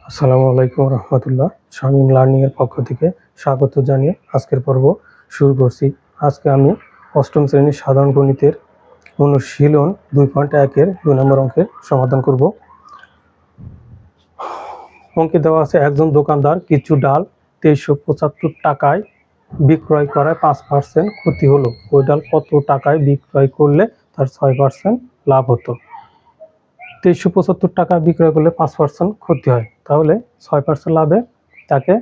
আসসালামু আলাইকুম রহমতুল্লাহ। শামীম লার্নিং এর পক্ষ থেকে স্বাগত জানিয়ে আজকের পর্ব শুরু করছি। আজকে আমি অষ্টম শ্রেণীর সাধারণ গণিতের অনুশীলন 2.1 2 নম্বর অঙ্কের সমাধান করব। অঙ্কে দেওয়া আছে, একজন দোকানদার কিছু ডাল 2375 টাকায় বিক্রয় করায় 5% ক্ষতি হলো। ওই ডাল কত টাকায় বিক্রয় করলে তার 6% লাভ হতো? 2375 টাকা বিক্রয় করলে 5% ক্ষতি হয়, তাহলে 6% লাভে তাকে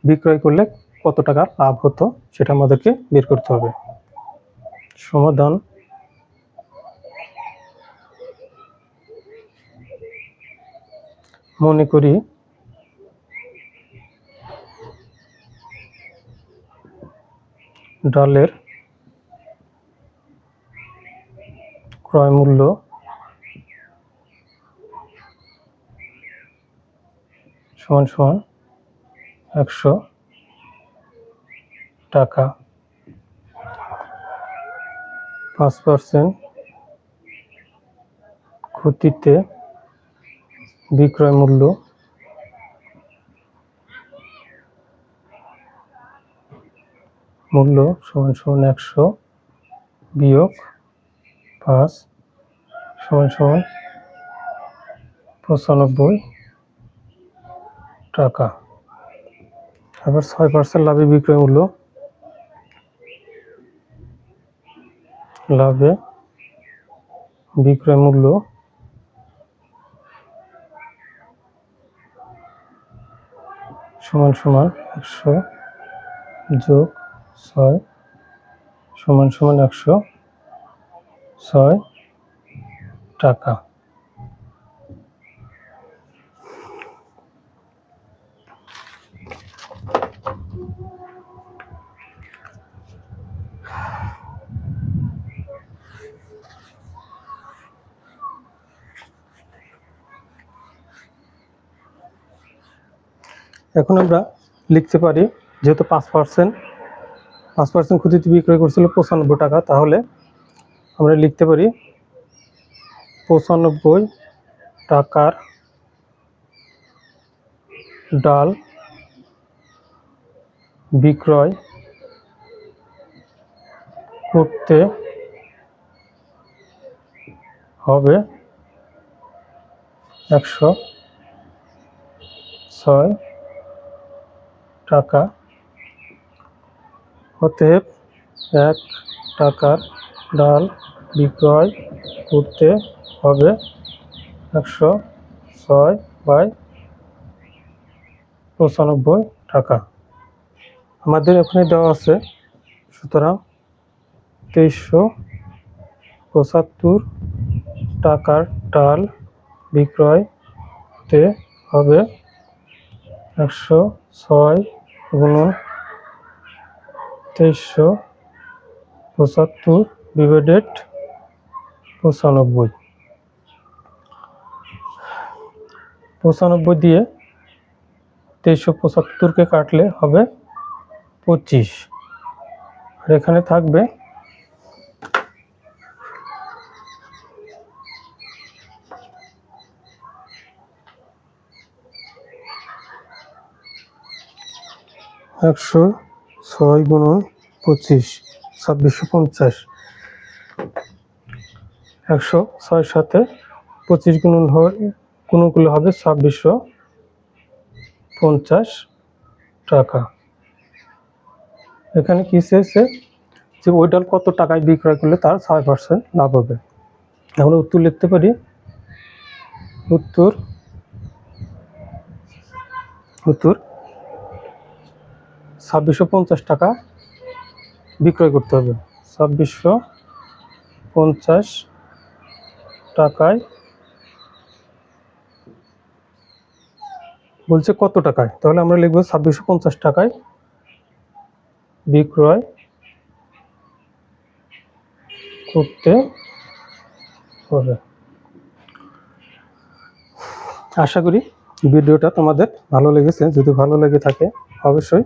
বিক্রয় করলে কত টাকা লাভ হতো সেটা আমাদেরকে বের করতে হবে। সমাধান: মনে করি ডালের ক্রয় মূল্য সমান সমান 100 টাকা। 5% ক্ষতিতে বিক্রয় মূল্য সমান সমান 100 বিয়োগ 5 সমান সমান 95 টাকা। আবার 6% লাভে বিক্রয় মূল্য, লাভে বিক্রয় মূল্য সমান সমান 100 যোগ 6 সমান সমান 106 টাকা। এখন আমরা লিখতে পারি, যেহেতু 5% ক্ষতিতে বিক্রয় করছিল 95 টাকা, তাহলে আমরা লিখতে পারি 95 টাকার ডাল বিক্রয় করতে হবে 106 টাকা। অতএব 1 টাকার ডাল বিক্রয় করতে হবে 106/95 টাকা। আমাদের এখানে দেওয়া আছে, সুতরাং 2375 টাকার ডাল বিক্রয় করতে হবে 106 গুণন 2375 ডিভাইডেড 95। 95 দিয়ে 2375কে কাটলে হবে 25, আর এখানে থাকবে 106 গুণন 25 2650। 106 সাথে 25 গুণন করলে হবে 2650 টাকা। এখানে কি চেয়েছে যে ওই ডাল কত টাকায় বিক্রয় করলে তার 6% লাভ হবে। আমরা উত্তর লিখতে পারি, উত্তর 2650 টাকা বিক্রয় করতে হবে। 2650 টাকায় বলছে কত টাকায়, তাহলে আমরা লিখবো 2650 টাকায় বিক্রয় করতে হবে। আশা করি ভিডিওটা তোমাদের ভালো লেগেছে। যদি ভালো লেগে থাকে অবশ্যই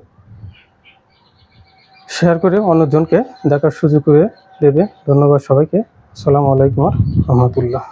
শেয়ার করে অন্যজনকে দেখার সুযোগ করে দেবে। ধন্যবাদ সবাইকে। আসসালামু আলাইকুম রহমতুল্লাহ।